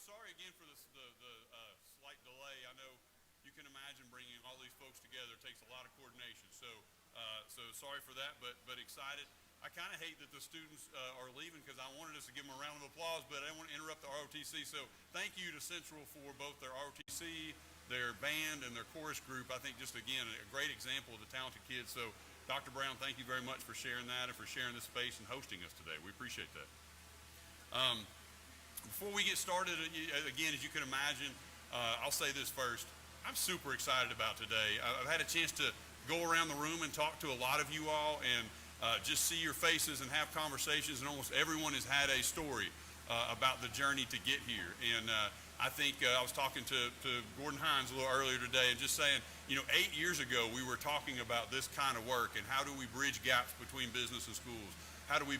sorry again for the slight delay. I know you can imagine bringing all these folks together takes a lot of coordination. So sorry for that, but excited. I kind of hate that the students are leaving because I wanted us to give them a round of applause, but I didn't want to interrupt the ROTC. So thank you to Central for both their ROTC, their band, and their chorus group. I think just, again, a great example of the talented kids. So Dr. Brown, thank you very much for sharing that and for sharing this space and hosting us today. We appreciate that. Before we get started, again, as you can imagine, I'll say this first. I'm super excited about today. I've had a chance to go around the room and talk to a lot of you all and just see your faces and have conversations, and almost everyone has had a story about the journey to get here. And I think I was talking to Gordon Hines a little earlier today and just saying, 8 years ago we were talking about this kind of work and how do we bridge gaps between business and schools? How do we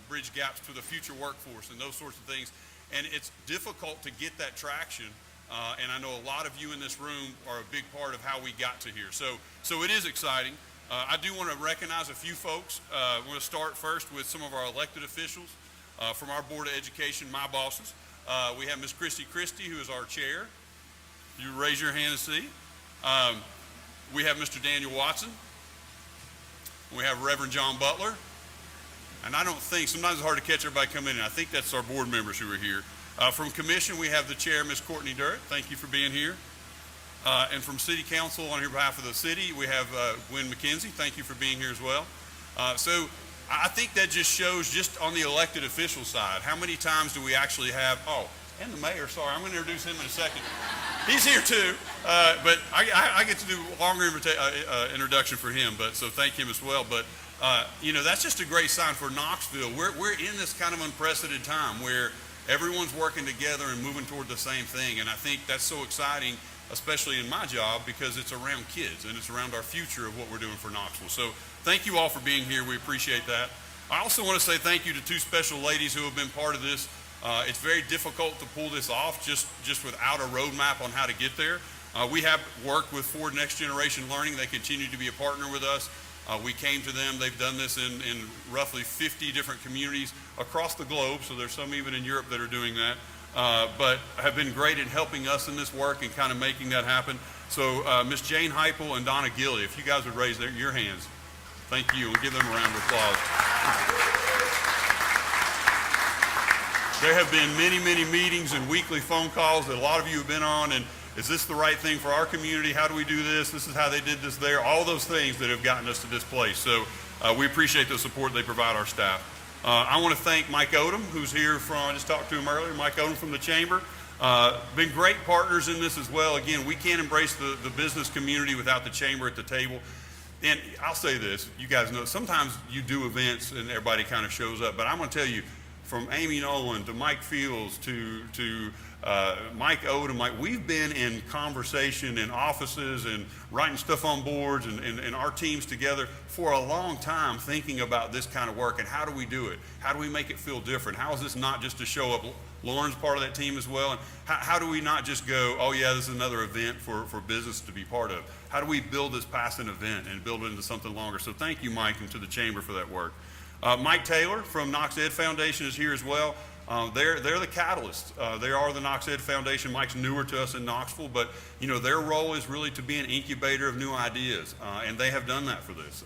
bridge gaps to the future workforce and those sorts of things? And it's difficult to get that traction, and I know a lot of you in this room are a big part of how we got to here. So it is exciting. I do want to recognize a few folks. We're going to start first with some of our elected officials from our Board of Education, my bosses. We have Ms. Christy, who is our chair. You raise your hand and see. We have Mr. Daniel Watson. We have Reverend John Butler. And I don't think, sometimes it's hard to catch everybody coming in. I think that's our board members who are here. From Commission, we have the chair, Ms. Courtney Durrett. Thank you for being here. And from City Council, on behalf of the city, we have Gwen McKenzie. Thank you for being here as well. So I think that just shows, just on the elected official side, how many times do we actually have, and the mayor, sorry, I'm going to introduce him in a second. He's here too, but I get to do a longer introduction for him, so thank him as well. But that's just a great sign for Knoxville. We're in this kind of unprecedented time where everyone's working together and moving toward the same thing, and I think that's so exciting, especially in my job, because it's around kids and it's around our future of what we're doing for Knoxville. So thank you all for being here. We appreciate that. I also want to say thank you to two special ladies who have been part of this. It's very difficult to pull this off just without a roadmap on how to get there. We have worked with Ford Next Generation Learning. They continue to be a partner with us. We came to them. They've done this in roughly 50 different communities across the globe, so there's some even in Europe that are doing that, but have been great at helping us in this work and kind of making that happen. So Ms. Jane Heipel and Donna Gilly, if you guys would raise your hands. Thank you, and give them a round of applause. There have been many, many meetings and weekly phone calls that a lot of you have been on, and is this the right thing for our community? How do we do this? This is how they did this there. All those things that have gotten us to this place. So we appreciate the support they provide our staff. I want to thank Mike Odom, who's here I just talked to him earlier, Mike Odom from the Chamber. Been great partners in this as well. Again, we can't embrace the business community without the Chamber at the table. And I'll say this, you guys know, sometimes you do events and everybody kind of shows up, but I'm going to tell you, from Amy Nolan to Mike Fields to Mike Odom, we've been in conversation in offices and writing stuff on boards and our teams together for a long time, thinking about this kind of work and how do we do it? How do we make it feel different? How is this not just to show up? Lauren's part of that team as well. And how do we not just go, oh yeah, this is another event for business to be part of? How do we build this past an event and build it into something longer? So thank you, Mike, and to the Chamber for that work. Mike Taylor from Knox Ed Foundation is here as well. They're the catalyst. They are the Knox Ed Foundation. Mike's newer to us in Knoxville, but their role is really to be an incubator of new ideas, and they have done that for this.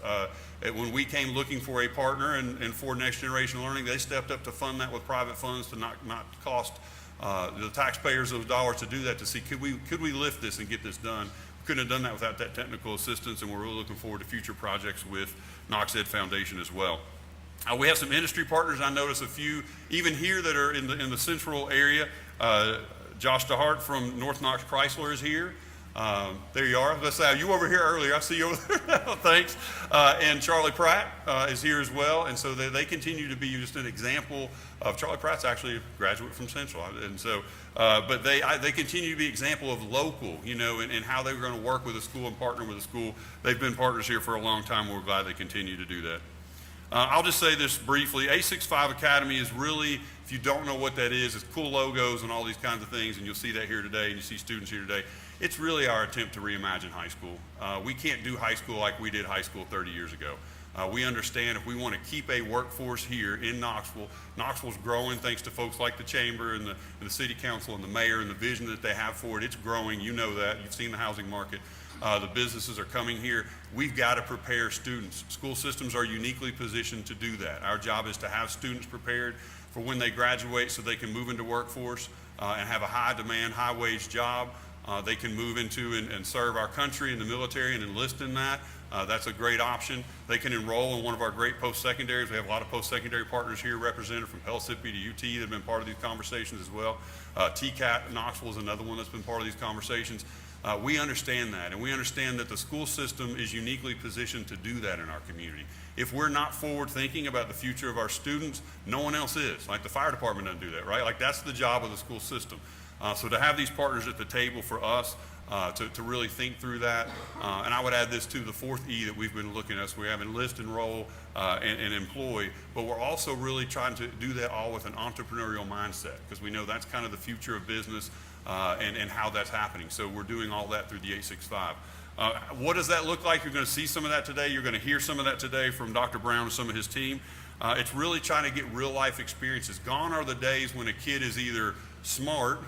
When we came looking for a partner and for Next Generation Learning, they stepped up to fund that with private funds to not cost the taxpayers those dollars to do that, to see could we lift this and get this done. We couldn't have done that without that technical assistance, and we're really looking forward to future projects with Knox Ed Foundation as well. We have some industry partners. I notice a few even here that are in the central area. Josh DeHart from North Knox Chrysler is here. There you are. Let's say, you were over here earlier. I see you over there now. Thanks. And Charlie Pratt is here as well. And so they continue to be just an example of, Charlie Pratt's actually a graduate from Central. And so, but they continue to be an example of local, and how they were going to work with a school and partner with a school. They've been partners here for a long time. We're glad they continue to do that. I'll just say this briefly. A65 Academy is really, if you don't know what that is, it's cool logos and all these kinds of things, and you'll see that here today, and you see students here today. It's really our attempt to reimagine high school. We can't do high school like we did high school 30 years ago. We understand if we want to keep a workforce here in Knoxville, Knoxville's growing thanks to folks like the Chamber and the City Council and the Mayor and the vision that they have for it. It's growing. You know that. You've seen the housing market. The businesses are coming here. We've got to prepare students. School systems are uniquely positioned to do that. Our job is to have students prepared for when they graduate so they can move into workforce and have a high demand, high wage job. They can move into and serve our country in the military and enlist in that. That's a great option. They can enroll in one of our great post-secondaries. We have a lot of post-secondary partners here represented from Pellissippi to UT that have been part of these conversations as well. TCAT Knoxville is another one that's been part of these conversations. We understand that, and we understand that the school system is uniquely positioned to do that in our community. If we're not forward thinking about the future of our students, no one else is. Like the fire department doesn't do that, right? Like that's the job of the school system. So to have these partners at the table for us to really think through that, and I would add this to the fourth E that we've been looking at. So we have enlist, enroll, and employ, but we're also really trying to do that all with an entrepreneurial mindset because we know that's kind of the future of business and how that's happening. So we're doing all that through the 865. What does that look like? You're going to see some of that today. You're going to hear some of that today from Dr. Brown and some of his team. It's really trying to get real life experiences. Gone are the days when a kid is either smart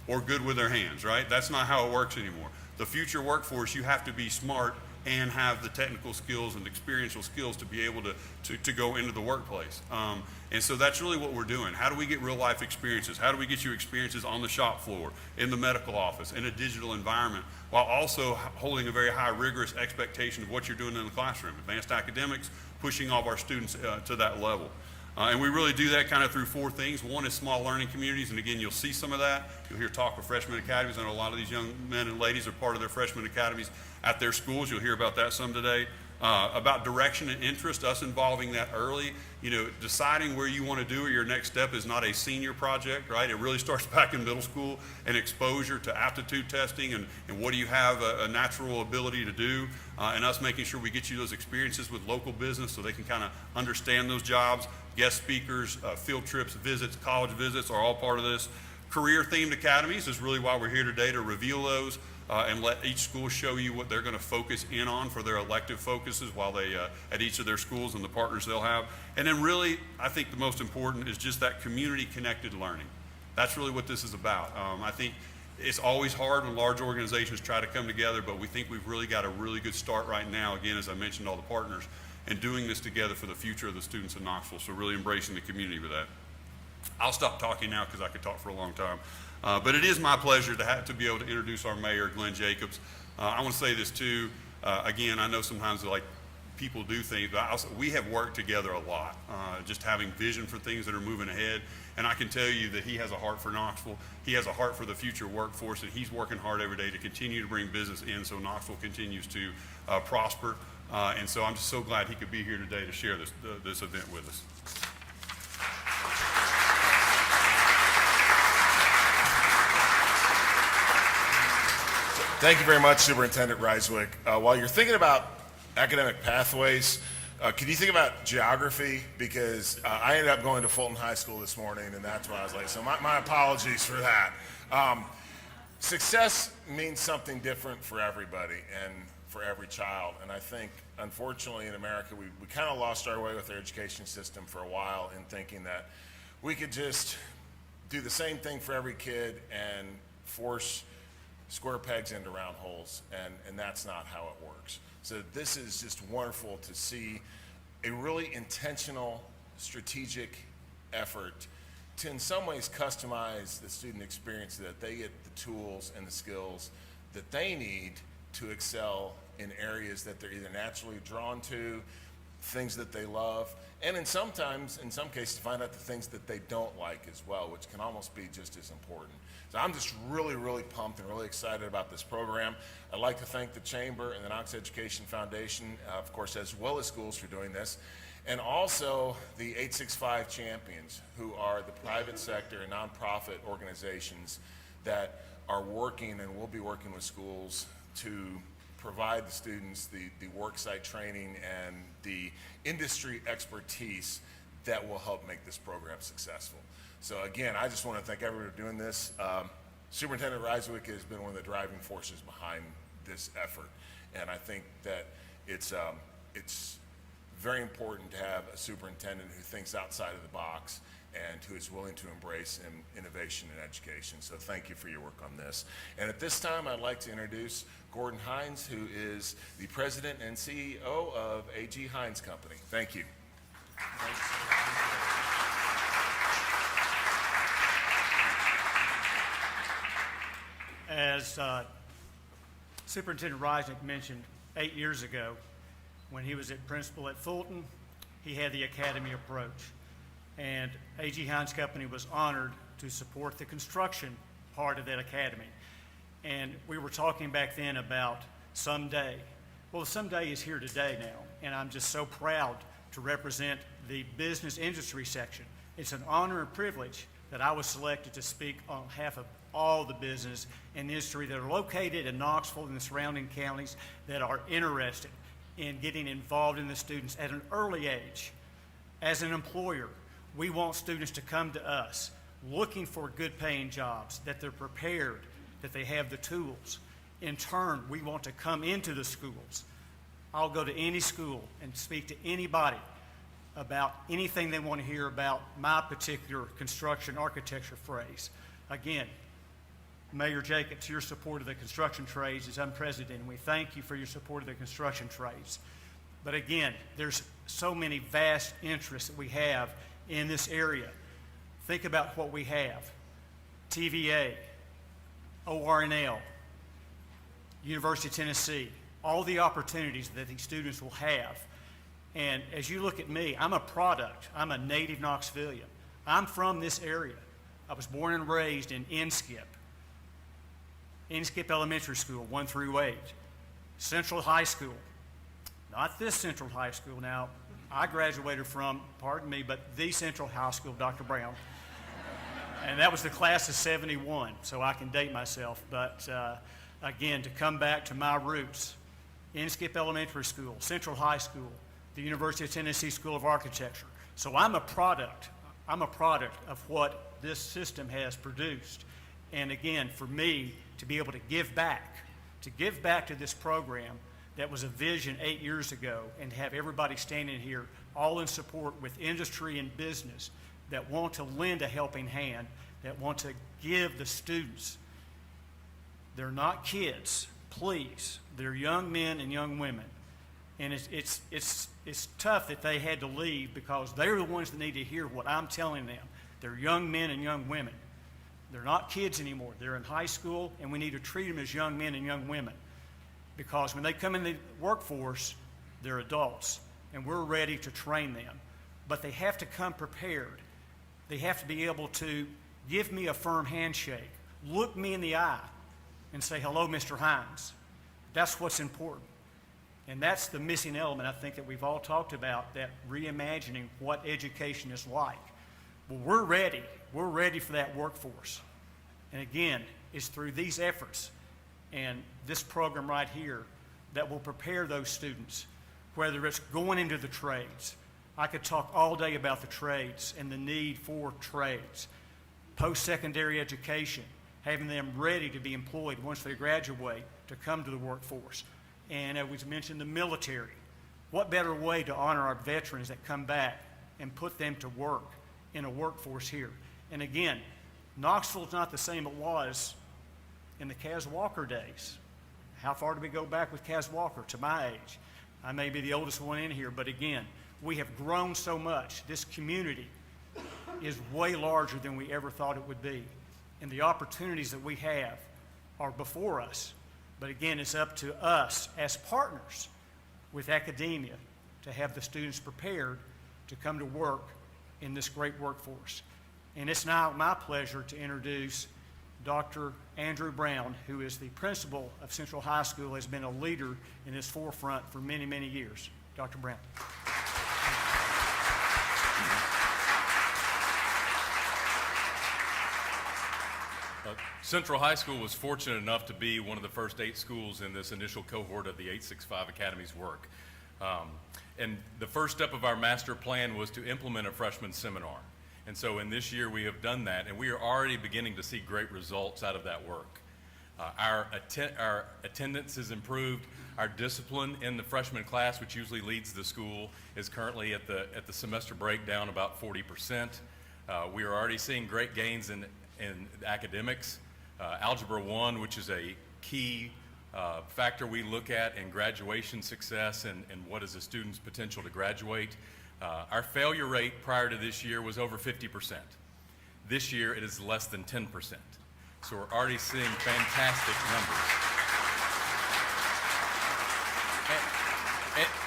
or good with their hands, right? That's not how it works anymore. The future workforce, you have to be smart and have the technical skills and experiential skills to be able to go into the workplace. And so that's really what we're doing. How do we get real life experiences? How do we get you experiences on the shop floor, in the medical office, in a digital environment, while also holding a very high rigorous expectation of what you're doing in the classroom? Advanced academics, pushing all of our students to that level. And we really do that kind of through four things. One is small learning communities, and again, you'll see some of that. You'll hear talk of freshman academies. I know a lot of these young men and ladies are part of their freshman academies at their schools. You'll hear about that some today. About direction and interest, us involving that early. You know, deciding where you want to do or your next step is not a senior project, right? It really starts back in middle school and exposure to aptitude testing and what do you have a natural ability to do, and us making sure we get you those experiences with local business so they can kind of understand those jobs. Guest speakers, field trips, visits, college visits are all part of this. Career-themed academies is really why we're here today, to reveal those and let each school show you what they're going to focus in on for their elective focuses while they at each of their schools and the partners they'll have. And then really, I think the most important is just that community-connected learning. That's really what this is about. I think it's always hard when large organizations try to come together, but we think we've really got a really good start right now, again, as I mentioned, all the partners, and doing this together for the future of the students in Knoxville, so really embracing the community with that. I'll stop talking now because I could talk for a long time. But it is my pleasure to be able to introduce our mayor, Glenn Jacobs. I want to say this too. Again, I know sometimes like people do things, but we have worked together a lot, just having vision for things that are moving ahead. And I can tell you that he has a heart for Knoxville. He has a heart for the future workforce, and he's working hard every day to continue to bring business in so Knoxville continues to prosper. And so I'm just so glad he could be here today to share this event with us. Thank you very much, Superintendent Reiswick. While you're thinking about academic pathways, could you think about geography? Because I ended up going to Fulton High School this morning, and that's why I was late. So my apologies for that. Success means something different for everybody and for every child. And I think, unfortunately, in America, we kind of lost our way with our education system for a while in thinking that we could just do the same thing for every kid and force square pegs into round holes, and that's not how it works. So this is just wonderful to see a really intentional, strategic effort to in some ways customize the student experience so that they get the tools and the skills that they need to excel in areas that they're either naturally drawn to, things that they love, and in some cases, to find out the things that they don't like as well, which can almost be just as important. So I'm just really, really pumped and really excited about this program. I'd like to thank the Chamber and the Knox Education Foundation, of course, as well as schools for doing this, and also the 865 champions, who are the private sector and nonprofit organizations that are working and will be working with schools to provide the students the worksite training and the industry expertise that will help make this program successful. So again, I just want to thank everyone for doing this. Superintendent Reiswick has been one of the driving forces behind this effort, and I think that it's very important to have a superintendent who thinks outside of the box and who is willing to embrace innovation in education. So thank you for your work on this. And at this time, I'd like to introduce Gordon Hines, who is the president and CEO of A.G. Hines Company. Thank you. As Superintendent Reisnick mentioned, 8 years ago, when he was principal at Fulton, he had the academy approach. And A.G. Hines Company was honored to support the construction part of that academy. And we were talking back then about someday. Well, someday is here today now, and I'm just so proud to represent the business industry section. It's an honor and privilege that I was selected to speak on behalf of all the business and industry that are located in Knoxville and the surrounding counties that are interested in getting involved in the students at an early age. As an employer, we want students to come to us looking for good paying jobs, that they're prepared, that they have the tools. In turn, we want to come into the schools. I'll go to any school and speak to anybody about anything they want to hear about my particular construction architecture phrase. Again, Mayor Jacobs, your support of the construction trades is unprecedented, and we thank you for your support of the construction trades. But again, there's so many vast interests that we have in this area. Think about what we have. TVA, ORNL, University of Tennessee, all the opportunities that these students will have. And as you look at me, I'm a product. I'm a native Knoxvillian. I'm from this area. I was born and raised in Inskip Elementary School, 1 through 8. Central High School, not this Central High School now. I graduated from, pardon me, but the Central High School, Dr. Brown. And that was the class of 71, so I can date myself. But again, to come back to my roots, Inskip Elementary School, Central High School, the University of Tennessee School of Architecture. So I'm a product of what this system has produced. And again, for me to be able to give back to this program that was a vision 8 years ago, and have everybody standing here all in support with industry and business that want to lend a helping hand, that want to give the students. They're not kids, please. They're young men and young women. And it's tough that they had to leave, because they're the ones that need to hear what I'm telling them. They're young men and young women. They're not kids anymore. They're in high school, and we need to treat them as young men and young women. Because when they come in the workforce, they're adults, and we're ready to train them. But they have to come prepared. They have to be able to give me a firm handshake, look me in the eye, and say, "Hello, Mr. Hines." That's what's important. And that's the missing element, I think, that we've all talked about, that reimagining what education is like. Well, we're ready. We're ready for that workforce. And again, it's through these efforts and this program right here that will prepare those students, whether it's going into the trades. I could talk all day about the trades and the need for trades. Post-secondary education, having them ready to be employed once they graduate to come to the workforce. And as was mentioned, the military. What better way to honor our veterans that come back and put them to work in a workforce here? And again, Knoxville's not the same it was in the Kaz Walker days. How far do we go back with Kaz Walker? To my age. I may be the oldest one in here, but again, we have grown so much. This community is way larger than we ever thought it would be. And the opportunities that we have are before us. But again, it's up to us as partners with academia to have the students prepared to come to work in this great workforce. And it's now my pleasure to introduce Dr. Andrew Brown, who is the principal of Central High School, has been a leader in this forefront for many, many years. Dr. Brown. Central High School was fortunate enough to be one of the first 8 schools in this initial cohort of the 865 Academies work. And the first step of our master plan was to implement a freshman seminar. And so in this year we have done that, and we are already beginning to see great results out of that work. Our attendance has improved, Our discipline in the freshman class, which usually leads the school, is currently at the semester break down about 40%. We are already seeing great gains in academics. Algebra 1, which is a key factor we look at in graduation success and what is a student's potential to graduate. Our failure rate prior to this year was over 50%. This year it is less than 10%. So we're already seeing fantastic numbers.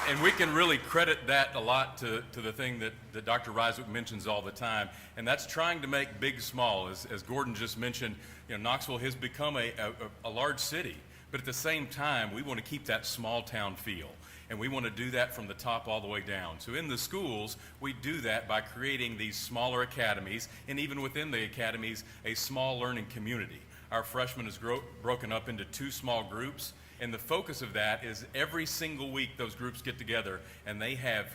And we can really credit that a lot to the thing that Dr. Ryswick mentions all the time, and that's trying to make big small. As Gordon just mentioned, Knoxville has become a large city, but at the same time, we want to keep that small town feel, and we want to do that from the top all the way down. So in the schools, we do that by creating these smaller academies, and even within the academies, a small learning community. Our freshmen is broken up into 2 small groups. And the focus of that is every single week those groups get together and they have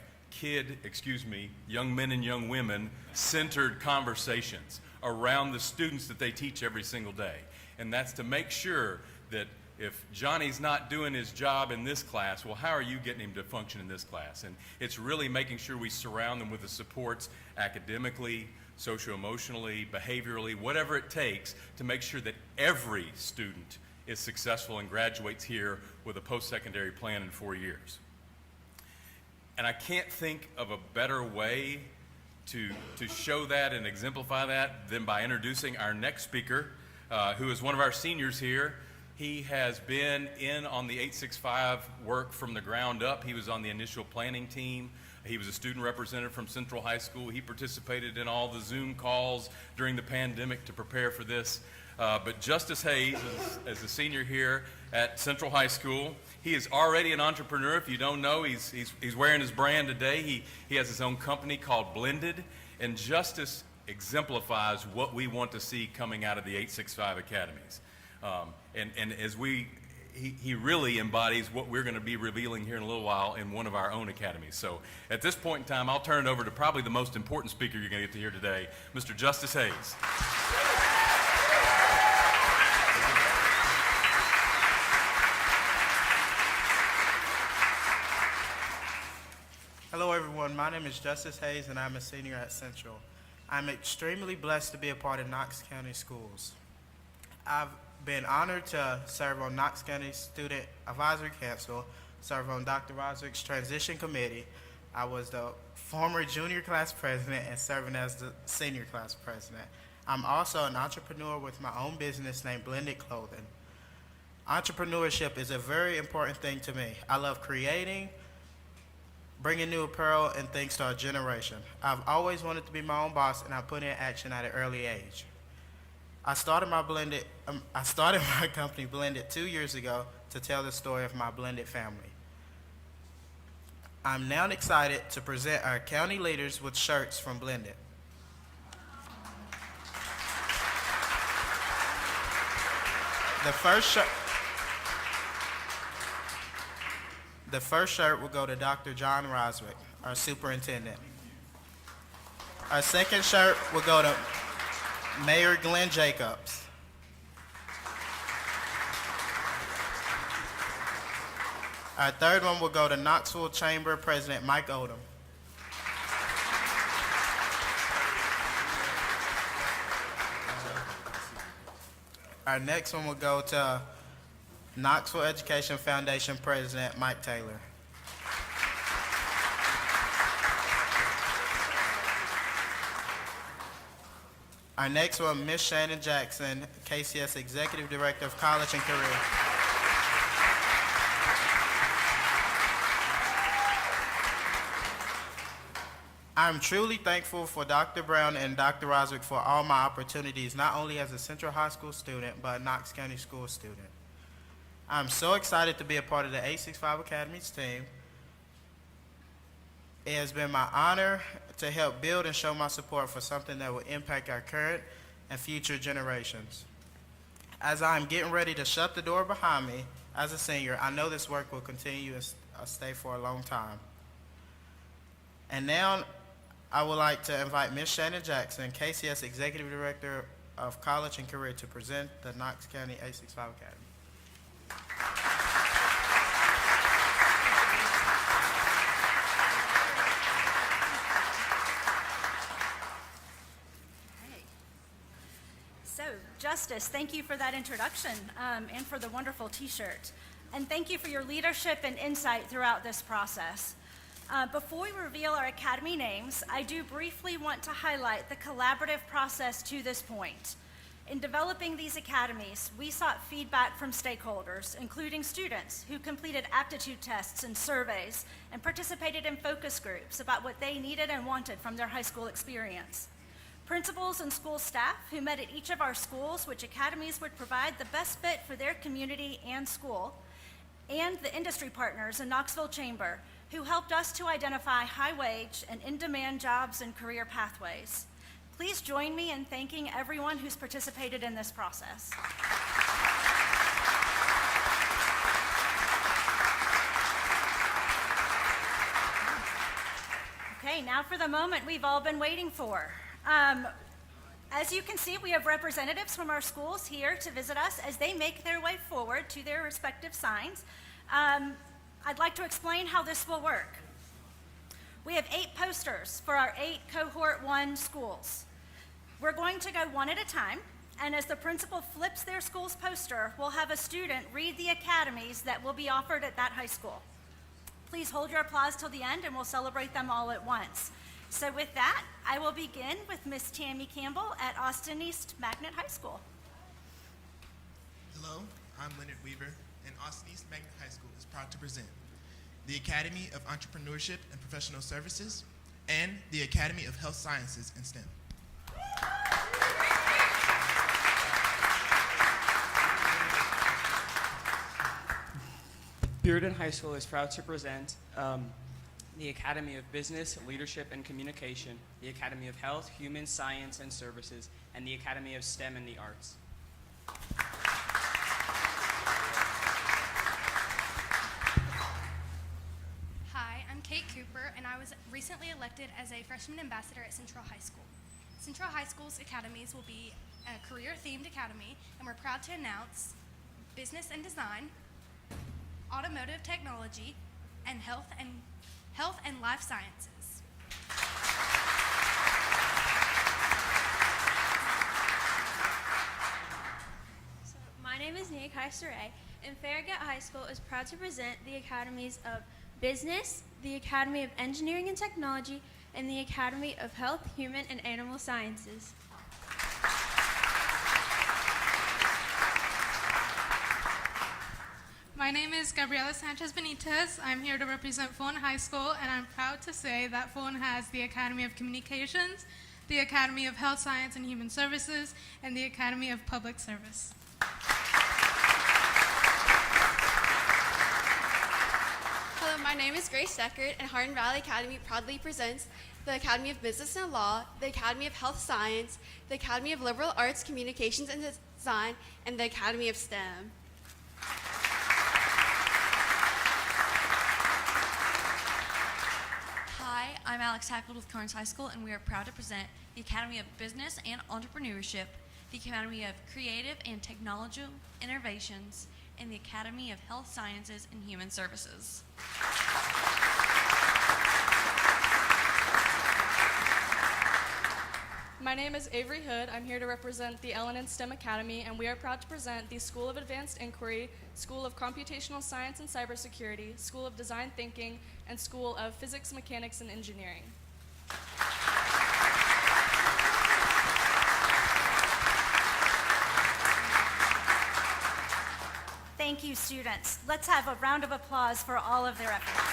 young men and young women centered conversations around the students that they teach every single day. And that's to make sure that if Johnny's not doing his job in this class, well, how are you getting him to function in this class? And it's really making sure we surround them with the supports academically, socio-emotionally, behaviorally, whatever it takes to make sure that every student is successful and graduates here with a post-secondary plan in 4 years. And I can't think of a better way to show that and exemplify that than by introducing our next speaker, who is one of our seniors here. He has been in on the 865 work from the ground up. He was on the initial planning team. He was a student representative from Central High School. He participated in all the Zoom calls during the pandemic to prepare for this. But Justice Hayes is a senior here at Central High School. He is already an entrepreneur. If you don't know, he's wearing his brand today. He has his own company called Blended, and Justice exemplifies what we want to see coming out of the 865 Academies. And as he really embodies what we're going to be revealing here in a little while in one of our own academies. So at this point in time, I'll turn it over to probably the most important speaker you're going to get to hear today, Mr. Justice Hayes. Hello everyone, my name is Justice Hayes and I'm a senior at Central. I'm extremely blessed to be a part of Knox County Schools. I've been honored to serve on Knox County Student Advisory Council, serve on Dr. Roswick's Transition Committee. I was the former junior class president and serving as the senior class president. I'm also an entrepreneur with my own business named Blended Clothing. Entrepreneurship is a very important thing to me. I love creating, bringing new apparel and things to our generation. I've always wanted to be my own boss, and I put in action at an early age. I started my company Blended 2 years ago to tell the story of my blended family. I'm now excited to present our county leaders with shirts from Blended. The first shirt will go to Dr. John Roswick, our superintendent. Our second shirt will go to Mayor Glenn Jacobs. Our third one will go to Knoxville Chamber President Mike Odom. Our next one will go to Knoxville Education Foundation President Mike Taylor. Our next one, Ms. Shannon Jackson, KCS Executive Director of College and Career. I'm truly thankful for Dr. Brown and Dr. Roswick for all my opportunities, not only as a Central High School student, but a Knox County School student. I'm so excited to be a part of the 865 Academies team. It has been my honor to help build and show my support for something that will impact our current and future generations. As I'm getting ready to shut the door behind me as a senior, I know this work will continue and stay for a long time. And now I would like to invite Ms. Shannon Jackson, KCS Executive Director of College and Career, to present the Knox County 865 Academy. So, Justice, thank you for that introduction and for the wonderful t-shirt. And thank you for your leadership and insight throughout this process. Before we reveal our academy names, I do briefly want to highlight the collaborative process to this point. In developing these academies, we sought feedback from stakeholders, including students who completed aptitude tests and surveys and participated in focus groups about what they needed and wanted from their high school experience. Principals and school staff who met at each of our schools which academies would provide the best fit for their community and school, and the industry partners in Knoxville Chamber who helped us to identify high-wage and in-demand jobs and career pathways. Please join me in thanking everyone who's participated in this process. Okay, now for the moment we've all been waiting for. As you can see, we have representatives from our schools here to visit us as they make their way forward to their respective signs. I'd like to explain how this will work. We have 8 posters for our 8 Cohort 1 schools. We're going to go one at a time, and as the principal flips their school's poster, we'll have a student read the academies that will be offered at that high school. Please hold your applause till the end, and we'll celebrate them all at once. So with that, I will begin with Miss Tammy Campbell at Austin East Magnet High School. Hello, I'm Leonard Weaver, and Austin East Magnet High School is proud to present the Academy of Entrepreneurship and Professional Services and the Academy of Health Sciences and STEM. Bearden High School is proud to present the Academy of Business, Leadership, and Communication, the Academy of Health, Human Science and Services, and the Academy of STEM and the Arts. Hi, I'm Kate Cooper, and I was recently elected as a freshman ambassador at Central High School. Central High School's academies will be a career-themed academy, and we're proud to announce Business and Design, Automotive Technology, and Health and Life Sciences. My name is Nia Kaiser, and Farragut High School is proud to present the academies of Business, the Academy of Engineering and Technology, and the Academy of Health, Human, and Animal Sciences. My name is Gabriela Sanchez Benitez. I'm here to represent Fulton High School, and I'm proud to say that Fulton has the Academy of Communications, the Academy of Health Science and Human Services, and the Academy of Public Service. Hello, my name is Grace Deckard, and Hardin Valley Academy proudly presents the Academy of Business and Law, the Academy of Health Science, the Academy of Liberal Arts, Communications and Design, and the Academy of STEM. Hi, I'm Alex Hackfield with Kearns High School, and we are proud to present the Academy of Business and Entrepreneurship, the Academy of Creative and Technological Innovations, and the Academy of Health Sciences and Human Services. My name is Avery Hood. I'm here to represent the Ellen and STEM Academy, and we are proud to present the School of Advanced Inquiry, School of Computational Science and Cybersecurity, School of Design Thinking, and School of Physics, Mechanics, and Engineering. Thank you, students. Let's have a round of applause for all of their efforts.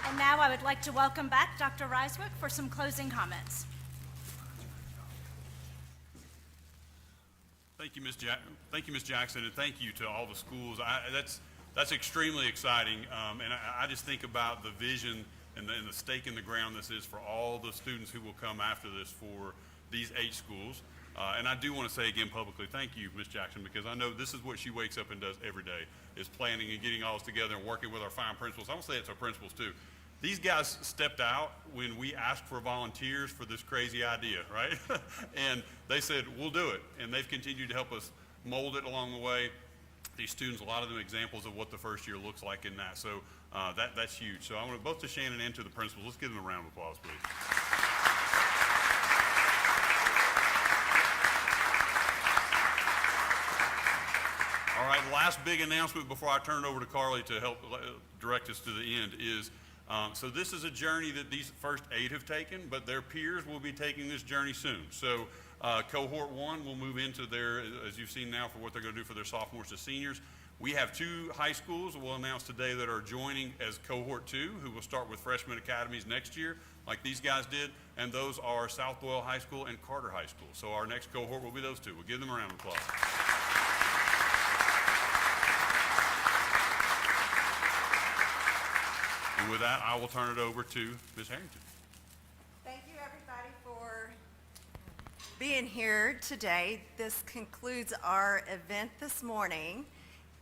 And now I would like to welcome back Dr. Reiswick for some closing comments. Thank you, Ms. Jackson, and thank you to all the schools. That's extremely exciting, and I just think about the vision and the stake in the ground this is for all the students who will come after this for these 8 schools. And I do want to say again publicly, thank you, Ms. Jackson, because I know this is what she wakes up and does every day, is planning and getting all this together and working with our fine principals. I want to say it's our principals too. These guys stepped out when we asked for volunteers for this crazy idea, right? And they said, we'll do it. And they've continued to help us mold it along the way. These students, a lot of them examples of what the first year looks like in that. So That's huge. So I want to both to Shannon and to the principals. Let's give them a round of applause, please. All right, the last big announcement before I turn it over to Carly to help direct us to the end is, so this is a journey that these first 8 have taken, but their peers will be taking this journey soon. So cohort 1 will move into their, as you've seen now, for what they're going to do for their sophomores to seniors. We have 2 high schools we'll announce today that are joining as cohort 2, who will start with freshman academies next year, like these guys did, and those are South Doyle High School and Carter High School. So our next cohort will be those 2. We'll give them a round of applause. And with that, I will turn it over to Ms. Harrington. Thank you, everybody, for being here today. This concludes our event this morning.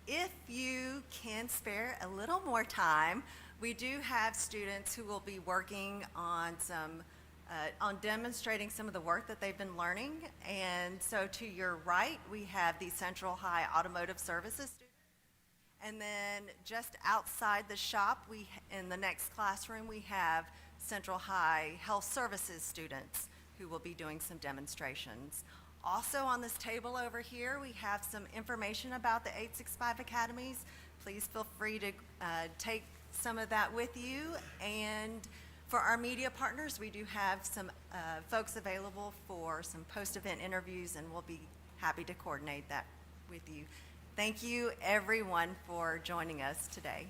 If you can spare a little more time, we do have students who will be working on on demonstrating some of the work that they've been learning. And so to your right, we have the Central High Automotive Services students. And then just outside the shop, in the next classroom, we have Central High Health Services students who will be doing some demonstrations. Also on this table over here, we have some information about the 865 Academies. Please feel free to take some of that with you. And for our media partners, we do have some folks available for some post-event interviews, and we'll be happy to coordinate that with you. Thank you, everyone, for joining us today.